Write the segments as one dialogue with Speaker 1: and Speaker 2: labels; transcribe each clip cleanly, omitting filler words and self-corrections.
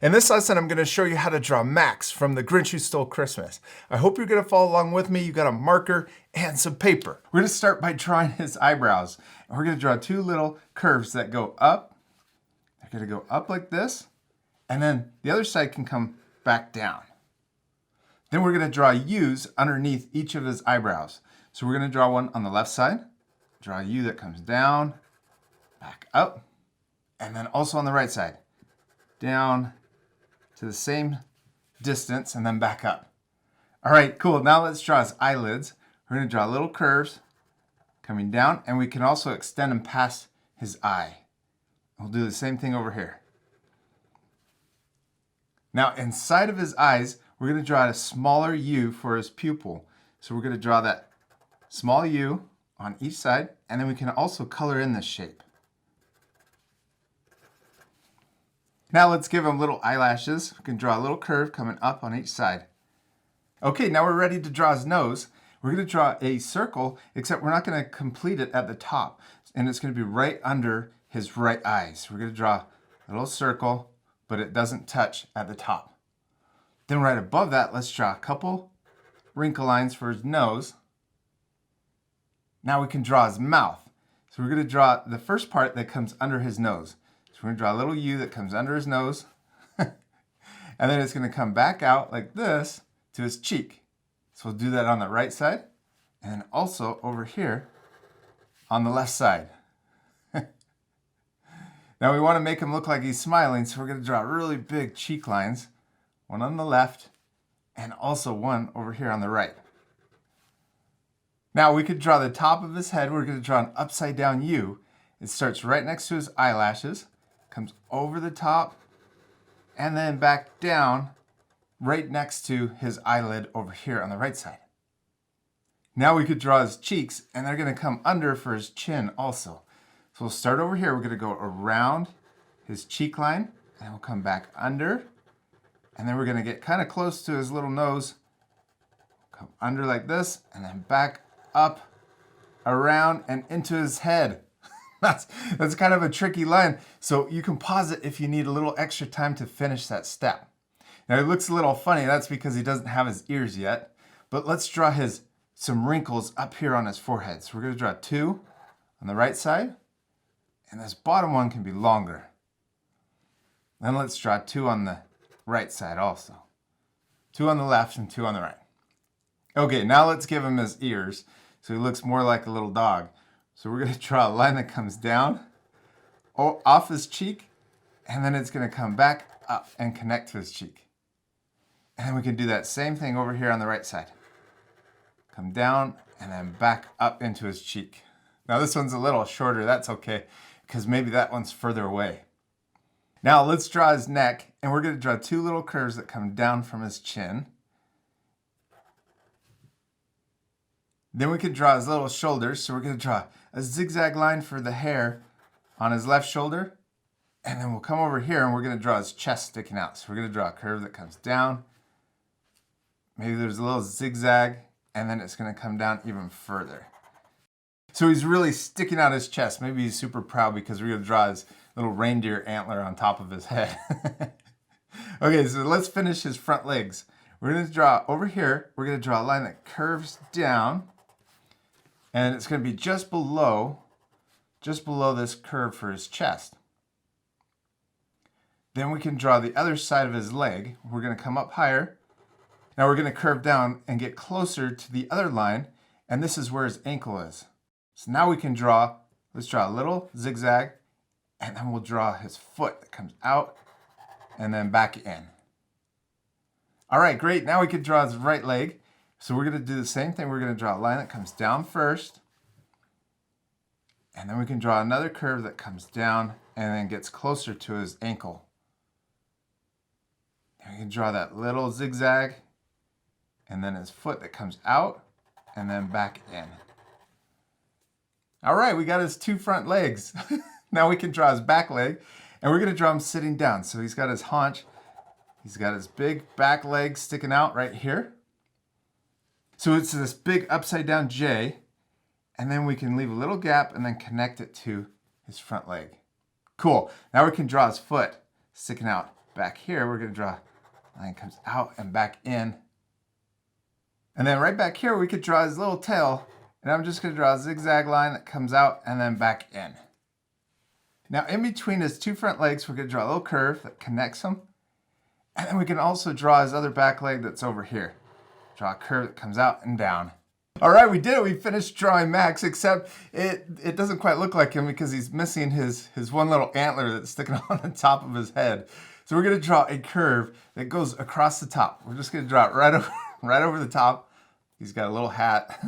Speaker 1: In this lesson, I'm going to show you how to draw Max from The Grinch Who Stole Christmas. I hope you're going to follow along with me. You got a marker and some paper. We're going to start by drawing his eyebrows. And we're going to draw two little curves that go up. They're going to go up like this. And then the other side can come back down. Then we're going to draw U's underneath each of his eyebrows. So we're going to draw one on the left side. Draw a U that comes down, back up. And then also on the right side. Down, to the same distance and then back up. All right, cool. Now let's draw his eyelids. We're going to draw little curves coming down, and we can also extend them past his eye. We'll do the same thing over here. Now inside of his eyes, we're going to draw a smaller U for his pupil. So we're going to draw that small U on each side, and then we can also color in this shape. Now let's give him little eyelashes. We can draw a little curve coming up on each side. Okay, now we're ready to draw his nose. We're going to draw a circle, except we're not going to complete it at the top. And it's going to be right under his right eye. So we're going to draw a little circle, but it doesn't touch at the top. Then right above that, let's draw a couple wrinkle lines for his nose. Now we can draw his mouth. So we're going to draw the first part that comes under his nose. So we're going to draw a little U that comes under his nose. And then it's going to come back out like this to his cheek. So we'll do that on the right side. And then also over here on the left side. Now we want to make him look like he's smiling. So we're going to draw really big cheek lines. One on the left and also one over here on the right. Now we could draw the top of his head. We're going to draw an upside down U. It starts right next to his eyelashes. Comes over the top and then back down right next to his eyelid over here on the right side. Now we could draw his cheeks, and they're going to come under for his chin also. So we'll start over here. We're going to go around his cheek line and we'll come back under, and then we're going to get kind of close to his little nose. Come under like this and then back up, around and into his head. That's kind of a tricky line, so you can pause it if you need a little extra time to finish that step. Now it looks a little funny, that's because he doesn't have his ears yet, but let's draw some wrinkles up here on his forehead. So we're going to draw two on the right side, and this bottom one can be longer. Then let's draw two on the right side also. Two on the left and two on the right. Okay, now let's give him his ears so he looks more like a little dog. So we're going to draw a line that comes down off his cheek, and then it's going to come back up and connect to his cheek. And then we can do that same thing over here on the right side. Come down and then back up into his cheek. Now this one's a little shorter, that's okay, because maybe that one's further away. Now let's draw his neck, and we're going to draw two little curves that come down from his chin. Then we could draw his little shoulders, so we're going to draw a zigzag line for the hair on his left shoulder, and then we'll come over here and we're going to draw his chest sticking out. So we're going to draw a curve that comes down. Maybe there's a little zigzag, and then it's going to come down even further. So he's really sticking out his chest. Maybe he's super proud because we're going to draw his little reindeer antler on top of his head. Okay, so let's finish his front legs. We're going to draw over here, we're going to draw a line that curves down. And it's going to be just below this curve for his chest. Then we can draw the other side of his leg. We're going to come up higher. Now we're going to curve down and get closer to the other line, and this is where his ankle is. So now we can let's draw a little zigzag, and then we'll draw his foot that comes out and then back in. All right, great. Now we can draw his right leg. So we're going to do the same thing. We're going to draw a line that comes down first. And then we can draw another curve that comes down and then gets closer to his ankle. And we can draw that little zigzag and then his foot that comes out and then back in. All right, we got his two front legs. Now we can draw his back leg, and we're going to draw him sitting down. So he's got his haunch. He's got his big back leg sticking out right here. So it's this big upside down J, and then we can leave a little gap and then connect it to his front leg. Cool. Now we can draw his foot sticking out back here, we're going to draw a line that comes out and back in. And then right back here, we could draw his little tail. And I'm just going to draw a zigzag line that comes out and then back in. Now in between his two front legs, we're going to draw a little curve that connects them. And then we can also draw his other back leg that's over here. Draw a curve that comes out and down. All right, we did it. We finished drawing Max, except it doesn't quite look like him because he's missing his one little antler that's sticking on the top of his head. So we're going to draw a curve that goes across the top. We're just going to draw it right over the top. He's got a little hat.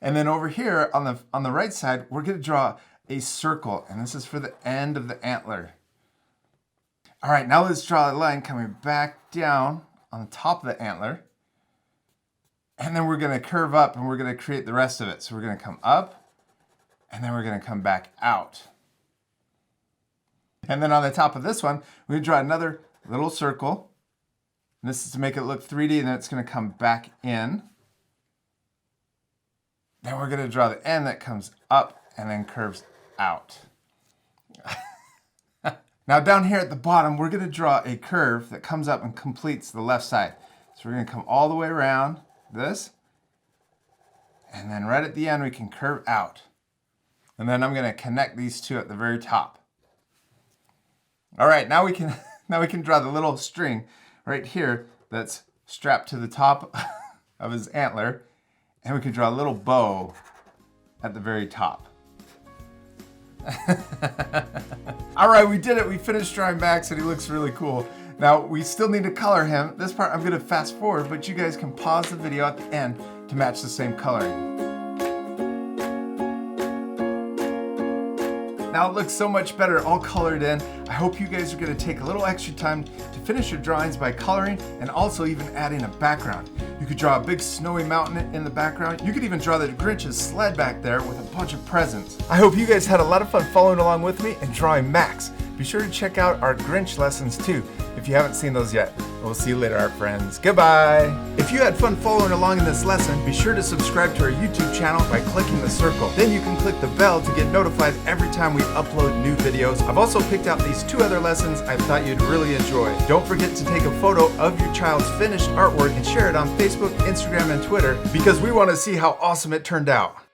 Speaker 1: And then over here on the right side, we're going to draw a circle, and this is for the end of the antler. All right, now let's draw a line coming back down on the top of the antler. And then we're going to curve up and we're going to create the rest of it. So we're going to come up and then we're going to come back out. And then on the top of this one, we're going to draw another little circle. And this is to make it look 3D, and then it's going to come back in. Then we're going to draw the end that comes up and then curves out. Now down here at the bottom, we're going to draw a curve that comes up and completes the left side. So we're going to come all the way around this. And then right at the end, we can curve out. And then I'm going to connect these two at the very top. All right, now we can draw the little string right here that's strapped to the top of his antler. And we can draw a little bow at the very top. All right, we did it. We finished drawing Max and he looks really cool. Now, we still need to color him. This part I'm going to fast forward, but you guys can pause the video at the end to match the same coloring. Now it looks so much better all colored in. I hope you guys are going to take a little extra time to finish your drawings by coloring and also even adding a background. You could draw a big snowy mountain in the background. You could even draw the Grinch's sled back there with a bunch of presents. I hope you guys had a lot of fun following along with me and drawing Max. Be sure to check out our Grinch lessons too if you haven't seen those yet. We'll see you later, our friends. Goodbye. If you had fun following along in this lesson, be sure to subscribe to our YouTube channel by clicking the circle. Then you can click the bell to get notified every time we upload new videos. I've also picked out these 2 other lessons I thought you'd really enjoy. Don't forget to take a photo of your child's finished artwork and share it on Facebook, Instagram, and Twitter because we want to see how awesome it turned out.